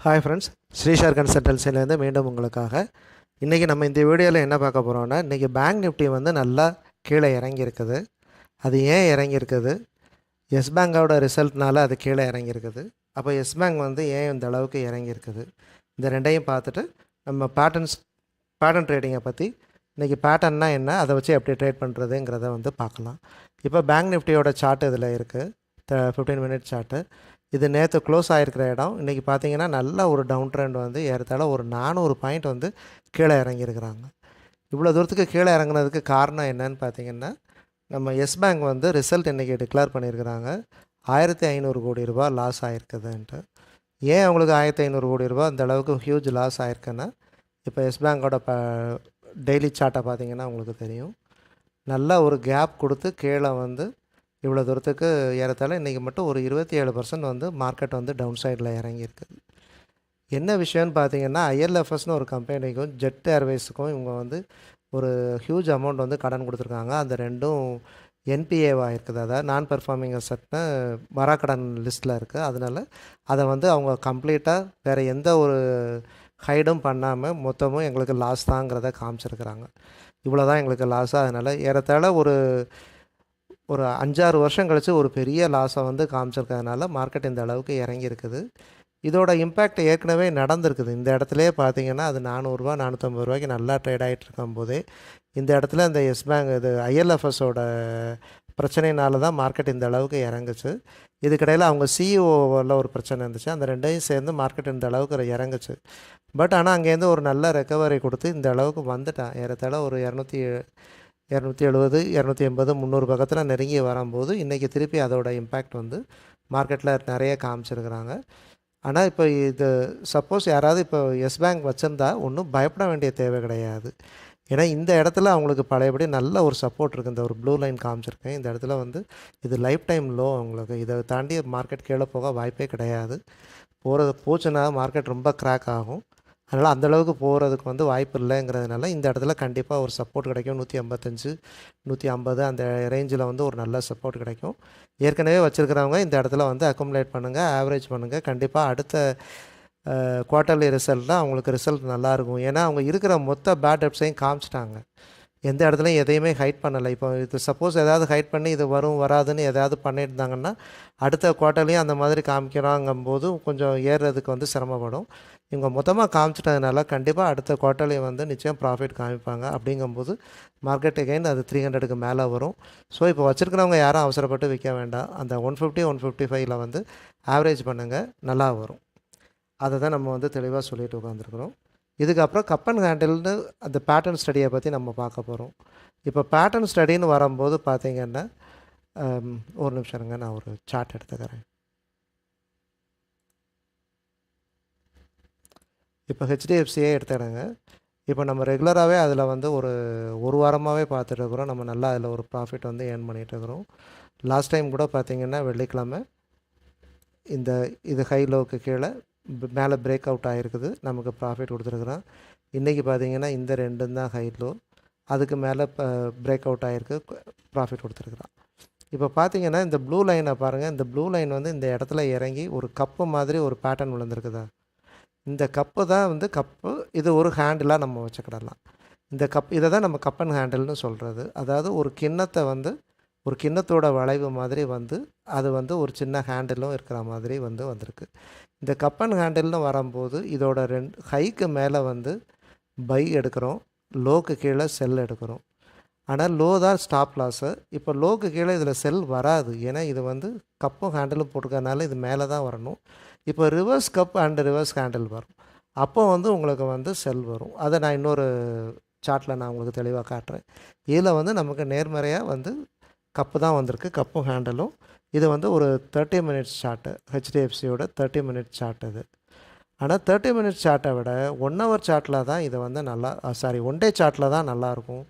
Hi friends, ஸ்ரீஷார் கன்சல்டன்சிலேருந்து மீண்டும் உங்களுக்காக இன்றைக்கி நம்ம இந்த வீடியோவில் என்ன பார்க்க போகிறோன்னா, இன்றைக்கி பேங்க் நிஃப்டி வந்து நல்லா கீழே இறங்கியிருக்குது. அது ஏன் இறங்கியிருக்குது? எஸ் பேங்கோட ரிசல்ட்னால அது கீழே இறங்கியிருக்குது. அப்போ எஸ் பேங்க் வந்து ஏன் இந்த அளவுக்கு இறங்கியிருக்குது? இந்த ரெண்டையும் பார்த்துட்டு நம்ம பேட்டர்ன் ட்ரேடிங்கை பற்றி, இன்றைக்கி பேட்டர்ன்னா என்ன, அதை வச்சு எப்படி ட்ரேட் பண்ணுறதுங்கிறத வந்து பார்க்கலாம். இப்போ பேங்க் நிஃப்டியோட சார்ட் இதில் இருக்குது, 15 மினிட் சார்ட்டு. இது நேற்று க்ளோஸ் ஆகிருக்கிற இடம். இன்றைக்கி பார்த்தீங்கன்னா நல்ல ஒரு டவுன் ட்ரெண்ட் வந்து ஏறத்தாழ ஒரு 400 பாயிண்ட் வந்து கீழே இறங்கியிருக்கிறாங்க. இவ்வளோ தூரத்துக்கு கீழே இறங்குனதுக்கு காரணம் என்னன்னு பார்த்தீங்கன்னா, நம்ம எஸ் பேங்க் வந்து ரிசல்ட் இன்றைக்கி டிக்ளேர் பண்ணியிருக்கிறாங்க. 1500 கோடி ரூபா லாஸ் ஆகிருக்குதுன்ட்டு. ஏன் அவங்களுக்கு 1500 கோடி ரூபா அந்த அளவுக்கு ஹியூஜ் லாஸ் ஆகிருக்குன்னா, இப்போ எஸ் பேங்கோட டெய்லி சார்ட்டை பார்த்தீங்கன்னா உங்களுக்கு தெரியும். நல்ல ஒரு கேப் கொடுத்து கீழே வந்து இவ்வளோ தூரத்துக்கு ஏறத்தாழ இன்றைக்கி மட்டும் ஒரு 27% வந்து மார்க்கெட் வந்து டவுன் சைடில் இறங்கியிருக்குது. என்ன விஷயம்னு பார்த்தீங்கன்னா, ஐஎல்எஃப்எஸ்னு ஒரு கம்பெனிக்கும் ஜெட் ஏர்வேஸுக்கும் இவங்க வந்து ஒரு ஹியூஜ் அமௌண்ட் வந்து கடன் கொடுத்துருக்காங்க. அந்த ரெண்டும் என்பிஏவாக இருக்குது, அதாவது நான் பெர்ஃபார்மிங் அசட்னு வராக்கடன் லிஸ்ட்டில் இருக்குது. அதனால் அதை வந்து அவங்க கம்ப்ளீட்டாக வேறு எந்த ஒரு ஹைடும் பண்ணாமல் மொத்தமும் எங்களுக்கு லாஸ் தாங்கிறத காமிச்சிருக்கிறாங்க. இவ்வளோ தான் எங்களுக்கு லாஸாக. அதனால் ஏறத்தாழ ஒரு 5-6 வருஷம் கழித்து ஒரு பெரிய லாஸை வந்து காமிச்சிருக்கிறதுனால மார்க்கெட் இந்த அளவுக்கு இறங்கியிருக்குது. இதோட இம்பேக்ட் ஏற்கனவே நடந்திருக்குது. இந்த இடத்துலையே பார்த்தீங்கன்னா அது 400 450 ரூபாய்க்கு நல்லா ட்ரேட் ஆகிட்டு இருக்கும்போதே இந்த இடத்துல இந்த எஸ் பேங்க் இது ஐஎல்எஃப்எஸோட பிரச்சனையினால தான் மார்க்கெட் இந்த அளவுக்கு இறங்குச்சு. இதுக்கிடையில் அவங்க சிஇஓவில் ஒரு பிரச்சனை இருந்துச்சு. அந்த ரெண்டையும் சேர்ந்து மார்க்கெட் இந்த அளவுக்கு இறங்குச்சு. பட் ஆனால் அங்கேருந்து ஒரு நல்ல ரெக்கவரி கொடுத்து இந்த அளவுக்கு வந்துட்டான். ஏறத்தாழ ஒரு 270, 280, 300 பக்கத்தில் நெருங்கி வரும்போது இன்றைக்கி திருப்பி அதோட இம்பேக்ட் வந்து மார்க்கெட்டில் நிறைய காமிச்சிருக்கிறாங்க. ஆனால் இப்போ இது சப்போஸ் யாராவது இப்போ எஸ் பேங்க் வச்சுருந்தா ஒன்றும் பயப்பட வேண்டிய தேவை கிடையாது. ஏன்னா இந்த இடத்துல அவங்களுக்கு பழையபடி நல்ல ஒரு சப்போர்ட் இருக்குது. இந்த ஒரு ப்ளூ லைன் காமிச்சிருக்கேன். இந்த இடத்துல வந்து இது லைஃப் டைம் லோ. அவங்களுக்கு இதை தாண்டி மார்க்கெட் கீழே போக வாய்ப்பே கிடையாது. போச்சுன்னா மார்க்கெட் ரொம்ப கிராக் ஆகும். அதனால் அந்தளவுக்கு போகிறதுக்கு வந்து வாய்ப்பு இல்லைங்கிறதுனால இந்த இடத்துல கண்டிப்பாக ஒரு சப்போர்ட் கிடைக்கும். 155, 150 அந்த ரேஞ்சில் வந்து ஒரு நல்ல சப்போர்ட் கிடைக்கும். ஏற்கனவே வச்சுருக்கிறவங்க இந்த இடத்துல வந்து அக்குமுலேட் பண்ணுங்கள், ஆவரேஜ் பண்ணுங்கள். கண்டிப்பாக அடுத்த குவார்ட்டர்லி ரிசல்ட்டில் அவங்களுக்கு ரிசல்ட் நல்லாயிருக்கும். ஏன்னா அவங்க இருக்கிற மொத்த பேட் டெப்ஸையும் காமிச்சிட்டாங்க. எந்த இடத்துலையும் எதையுமே ஹைட் பண்ணலை. இப்போ இது சப்போஸ் எதாவது ஹைட் பண்ணி இது வரும் வராதுன்னு எதாவது பண்ணியிருந்தாங்கன்னா அடுத்த குவார்ட்டர்லேயும் அந்த மாதிரி காமிக்கிறாங்கும்போது கொஞ்சம் ஏறுறதுக்கு வந்து சிரமப்படும். இவங்க மொத்தமாக காமிச்சிட்டதுனால கண்டிப்பாக அடுத்த குவார்ட்டர்லேயும் வந்து நிச்சயம் ப்ராஃபிட் காமிப்பாங்க. அப்படிங்கும்போது மார்க்கெட் எகைன் அது 300க்கு மேலே வரும். ஸோ இப்போ வச்சுருக்கிறவங்க யாரும் அவசரப்பட்டு விற்க வேண்டாம். அந்த 150, 155 வந்து ஆவரேஜ் பண்ணுங்கள், நல்லா வரும். அதை தான் நம்ம வந்து தெளிவாக சொல்லிட்டு உட்காந்துருக்குறோம். இதுக்கப்புறம் கப் அண்ட் ஹேண்டில்னு அந்த பேட்டர்ன் ஸ்டடியை பற்றி நம்ம பார்க்க போகிறோம். இப்போ பேட்டர்ன் ஸ்டடின்னு வரும்போது பார்த்திங்கன்னா, ஒரு நிமிஷம் இருங்க, நான் ஒரு சார்ட் எடுத்துக்கிறேன். இப்போ ஹெச்டிஎஃப்சியே எடுத்துடுங்க. இப்போ நம்ம ரெகுலராகவே அதில் வந்து ஒரு வாரமாகவே பார்த்துட்ருக்குறோம். நம்ம நல்லா அதில் ஒரு ப்ராஃபிட் வந்து ஏர்ன் பண்ணிகிட்ருக்குறோம். லாஸ்ட் டைம் கூட பார்த்திங்கன்னா வெள்ளிக்கிழமை இது ஹை லோவுக்கு கீழே மேலே பிரேக் அவுட் ஆகிருக்குது, நமக்கு ப்ராஃபிட் கொடுத்துருக்குறோம். இன்றைக்கி பார்த்திங்கன்னா இந்த ரெண்டும் தான் ஹை லோ, அதுக்கு மேலே பிரேக் அவுட் ஆகிருக்கு, ப்ராஃபிட் கொடுத்துருக்குறான். இப்போ பார்த்திங்கன்னா இந்த ப்ளூ லைனை பாருங்கள். இந்த ப்ளூ லைன் வந்து இந்த இடத்துல இறங்கி ஒரு கப்பு மாதிரி ஒரு பேட்டர்ன் விழுந்துருக்குதா. இந்த கப்பு தான் வந்து கப்பு, இது ஒரு ஹேண்டிலாக நம்ம வச்சுக்கிடலாம். இந்த இதை தான் நம்ம கப் அண்ட் ஹேண்டில்னு சொல்கிறது. அதாவது ஒரு கிண்ணத்தை வந்து ஒரு கிண்ணத்தோட வளைவு மாதிரி வந்து அது வந்து ஒரு சின்ன ஹேண்டிலும் இருக்கிற மாதிரி வந்து வந்திருக்கு. இந்த கப் அண்ட் ஹேண்டில்னு வரும்போது இதோட ஹைக்கு மேலே வந்து பை எடுக்கிறோம், லோக்கு கீழே செல் எடுக்கிறோம். ஆனால் லோ தான் ஸ்டாப் லாஸு. இப்போ லோக்கு கீழே இதில் செல் வராது, ஏன்னா இது வந்து கப்பும் ஹேண்டிலும் போட்டுக்கிறதுனால இது மேலே தான் வரணும். இப்போ reverse cup and reverse handle வரும், அப்போ வந்து உங்களுக்கு வந்து செல் வரும். அதை நான் இன்னொரு சார்ட்டில் நான் உங்களுக்கு தெளிவாக காட்டுறேன். இதில் வந்து நமக்கு நேர்மறையாக வந்து கப்பு தான் வந்திருக்கு, கப்பும் ஹேண்டலும். இது வந்து ஒரு 30 மினிட்ஸ் சார்ட்டு, ஹெச்டிஎஃப்சியோட 30 மினிட்ஸ் சார்ட் இது. ஆனால் 30 மினிட்ஸ் சார்ட்டை விட 1 ஹவர் சார்ட்டில் தான் இது வந்து நல்லா, ஒன் டே சார்ட்டில் தான் நல்லாயிருக்கும்.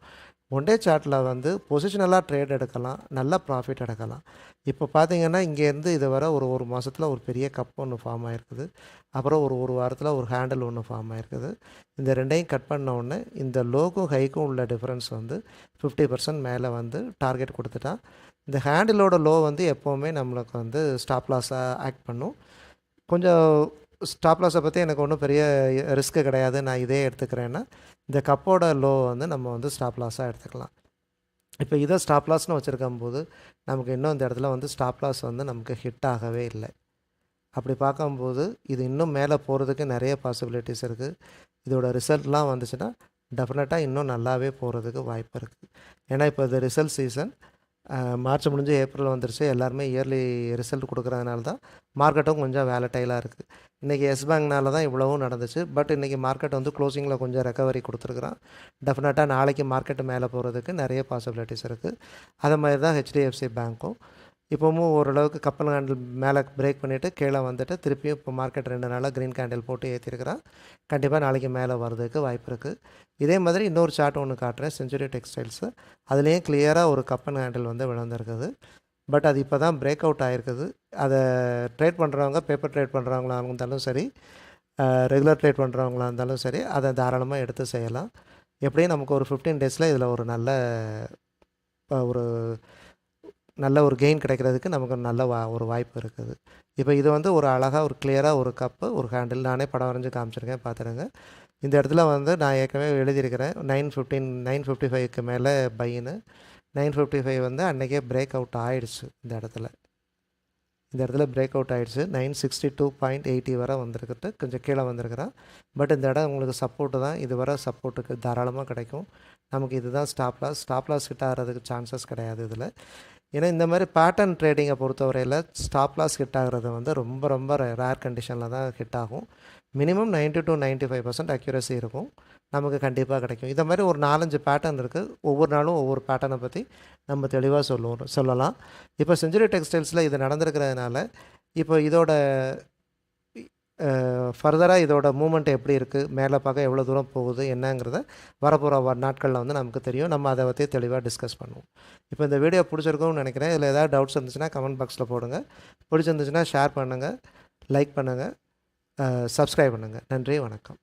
ஒன் டே சார்ட்டில் வந்து பொசிஷனலாக ட்ரேட் எடுக்கலாம், நல்ல ப்ராஃபிட் எடுக்கலாம். இப்போ பார்த்திங்கன்னா இங்கேருந்து இது வர ஒரு மாதத்தில் ஒரு பெரிய கப் ஒன்று ஃபார்ம் ஆகிருக்குது. அப்புறம் ஒரு வாரத்தில் ஒரு ஹேண்டில் ஒன்று ஃபார்ம் ஆகிருக்குது. இந்த ரெண்டையும் கட் பண்ண உடனே இந்த லோக்கும் ஹைக்கும் உள்ள டிஃப்ரென்ஸ் வந்து 50% மேலே வந்து டார்கெட் கொடுத்துட்டான். இந்த ஹேண்டிலோட லோ வந்து எப்போவுமே நம்மளுக்கு வந்து ஸ்டாப் லாஸாக ஆக்ட் பண்ணும். கொஞ்சம் ஸ்டாப் லாஸை பற்றி எனக்கு ஒன்றும் பெரிய ரிஸ்க்கு கிடையாது, நான் இதே எடுத்துக்கிறேன்னா இந்த கப்போட லோ வந்து நம்ம வந்து ஸ்டாப் லாஸாக எடுத்துக்கலாம். இப்போ இதை ஸ்டாப் லாஸ்னு வச்சுருக்கும் போது நமக்கு இன்னும் இந்த இடத்துல வந்து ஸ்டாப் லாஸ் வந்து நமக்கு ஹிட் ஆகவே இல்லை. அப்படி பார்க்கும்போது இது இன்னும் மேலே போகிறதுக்கு நிறைய பாசிபிலிட்டிஸ் இருக்குது. இதோட ரிசல்ட்லாம் வந்துச்சுன்னா டெஃபினட்டாக இன்னும் நல்லாவே போகிறதுக்கு வாய்ப்பு இருக்குது. ஏன்னா இப்போ இது ரிசல்ட் சீசன், மார்ச் முடிஞ்சு ஏப்ரல் வந்துருச்சு, எல்லாருமே இயர்லி ரிசல்ட் கொடுக்குறதுனால தான் மார்க்கெட்டும் கொஞ்சம் வேலட்டைலாக இருக்குது. இன்றைக்கி எஸ் பேங்க்னால தான் இவ்வளவும் நடந்துச்சு. பட் இன்றைக்கி மார்க்கெட் வந்து க்ளோசிங்கில் கொஞ்சம் ரெக்கவரி கொடுத்துருக்குறான். டெஃபினட்டாக நாளைக்கு மார்க்கெட்டு மேலே போகிறதுக்கு நிறைய பாசிபிலிட்டிஸ் இருக்குது. அதே மாதிரி தான் ஹெச்டிஎஃப்சி பேங்க்கும் இப்போவும் ஓரளவுக்கு கப்பல் கேண்டில் மேலே பிரேக் பண்ணிவிட்டு கீழே வந்துட்டு திருப்பியும் இப்போ மார்க்கெட் 2 நாளாக க்ரீன் கேண்டில் போட்டு ஏற்றிருக்கிறான். கண்டிப்பாக நாளைக்கு மேலே வர்றதுக்கு வாய்ப்பு இருக்குது. இதே மாதிரி இன்னொரு சார்ட் ஒன்று காட்டுறேன், செஞ்சுரி டெக்ஸ்டைல்ஸு. அதுலேயும் கிளியராக ஒரு கப்பல் கேண்டில் வந்து விழுந்திருக்குது. பட் அது இப்போ தான் பிரேக் அவுட் ஆகிருக்குது. அதை ட்ரேட் பண்ணுறவங்க, பேப்பர் ட்ரேட் பண்ணுறவங்களா இருந்தாலும் சரி, ரெகுலர் ட்ரேட் பண்ணுறவங்களா இருந்தாலும் சரி, அதை தாராளமாக எடுத்து செய்யலாம். எப்படியும் நமக்கு ஒரு 15 டேஸில் இதில் ஒரு நல்ல ஒரு கெயின் கிடைக்கிறதுக்கு நமக்கு நல்ல ஒரு வாய்ப்பு இருக்குது. இப்போ இது வந்து ஒரு அழகாக ஒரு கிளியராக ஒரு கப்பு, ஒரு ஹேண்டில், நானே படம் வரைஞ்சி காமிச்சிருக்கேன், பார்த்துருங்க. இந்த இடத்துல வந்து நான் ஏற்கனவே எழுதியிருக்கிறேன் 955க்கு மேலே பையின்னு. 955 வந்து அன்றைக்கே பிரேக் அவுட் ஆகிடுச்சு. இந்த இடத்துல பிரேக் அவுட் ஆகிடுச்சு. 962.80 வரை வந்திருக்குது, கொஞ்சம் கீழே வந்திருக்கிறேன். பட் இந்த இடம் உங்களுக்கு சப்போர்ட்டு தான், இது வர சப்போர்ட்டுக்கு தாராளமாக கிடைக்கும். நமக்கு இதுதான் ஸ்டாப் லாஸ் ஹிட் ஆகிறதுக்கு சான்சஸ் கிடையாது இதில். ஏன்னா இந்த மாதிரி பேட்டர்ன் ட்ரேடிங்கை பொறுத்தவரையில் ஸ்டாப் லாஸ் ஹிட் ஆகிறது வந்து ரொம்ப ரொம்ப ரேர் கண்டிஷனில் தான் ஹிட் ஆகும். மினிமம் 90 to 95% அக்யூரசி இருக்கும், நமக்கு கண்டிப்பாக கிடைக்கும். இந்த மாதிரி ஒரு 4-5 பேட்டர்ன் இருக்குது. ஒவ்வொரு நாளும் ஒவ்வொரு பேட்டர்னை பற்றி நம்ம தெளிவாக சொல்லலாம். இப்போ செஞ்சுரி டெக்ஸ்டைல்ஸில் இது நடந்திருக்கிறதுனால இப்போ இதோட ஃபர்தராக இதோட மூமெண்ட் எப்படி இருக்குது, மேலே பார்க்க எவ்வளோ தூரம் போகுது என்னங்கிறத வரப்போகிற நாட்களில் வந்து நமக்கு தெரியும். நம்ம அதை பற்றி தெளிவாக டிஸ்கஸ் பண்ணுவோம். இப்போ இந்த வீடியோ பிடிச்சிருக்கும்னு நினைக்கிறேன். இதில் ஏதாவது டவுட்ஸ் இருந்துச்சுன்னா கமெண்ட் பாக்ஸில் போடுங்க. பிடிச்சிருந்துச்சுன்னா ஷேர் பண்ணுங்கள், லைக் பண்ணுங்கள், சப்ஸ்கிரைப் பண்ணுங்கள். நன்றி, வணக்கம்.